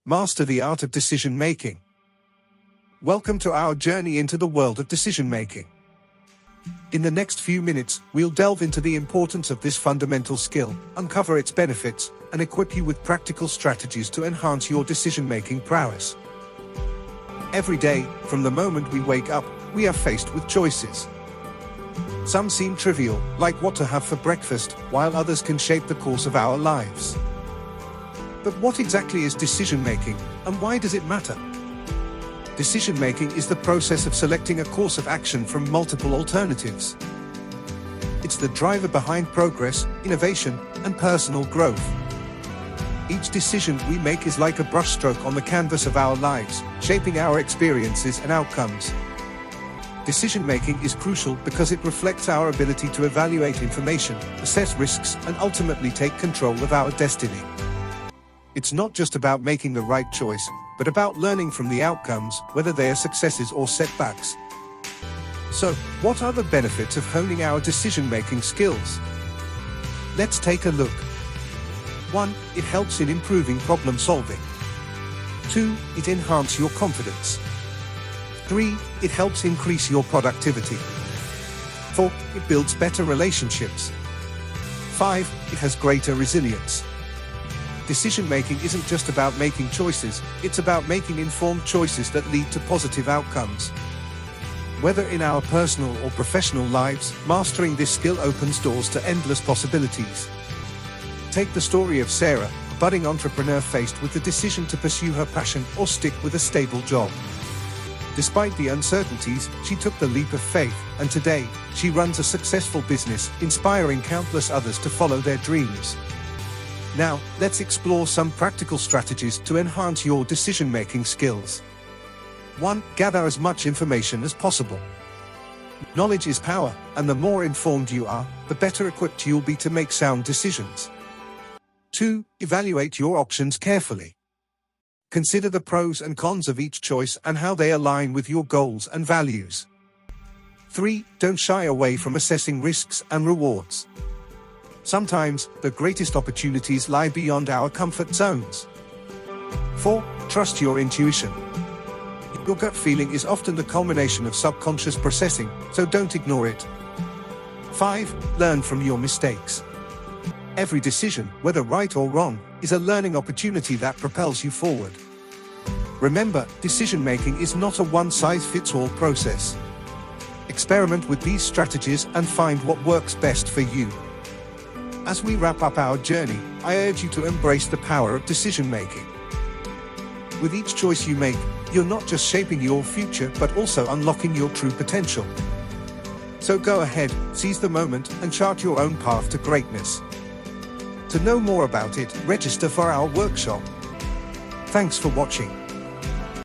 Master the art of decision making. Welcome to our journey into the world of decision making. In the next few minutes, we'll delve into the importance of this fundamental skill, uncover its benefits, and equip you with practical strategies to enhance your decision-making prowess. Every day, from the moment we wake up, we are faced with choices. Some seem trivial, like what to have for breakfast, while others can shape the course of our lives. But what exactly is decision-making, and why does it matter? Decision-making is the process of selecting a course of action from multiple alternatives. It's the driver behind progress, innovation, and personal growth. Each decision we make is like a brushstroke on the canvas of our lives, shaping our experiences and outcomes. Decision-making is crucial because it reflects our ability to evaluate information, assess risks, and ultimately take control of our destiny. It's not just about making the right choice, but about learning from the outcomes, whether they are successes or setbacks. So, what are the benefits of honing our decision-making skills? Let's take a look. 1. It helps in improving problem solving. 2. It enhances your confidence. 3. It helps increase your productivity. 4. It builds better relationships. 5. It has greater resilience. Decision-making isn't just about making choices, it's about making informed choices that lead to positive outcomes. Whether in our personal or professional lives, mastering this skill opens doors to endless possibilities. Take the story of Sarah, a budding entrepreneur faced with the decision to pursue her passion or stick with a stable job. Despite the uncertainties, she took the leap of faith, and today, she runs a successful business, inspiring countless others to follow their dreams. Now, let's explore some practical strategies to enhance your decision-making skills. 1. Gather as much information as possible. Knowledge is power, and the more informed you are, the better equipped you'll be to make sound decisions. 2. Evaluate your options carefully. Consider the pros and cons of each choice and how they align with your goals and values. 3. Don't shy away from assessing risks and rewards. Sometimes, the greatest opportunities lie beyond our comfort zones. 4. Trust your intuition. Your gut feeling is often the culmination of subconscious processing, so don't ignore it. 5. Learn from your mistakes. Every decision, whether right or wrong, is a learning opportunity that propels you forward. Remember, decision-making is not a one-size-fits-all process. Experiment with these strategies and find what works best for you. As we wrap up our journey, I urge you to embrace the power of decision-making. With each choice you make, you're not just shaping your future but also unlocking your true potential. So go ahead, seize the moment, and chart your own path to greatness. To know more about it, register for our workshop. Thanks for watching.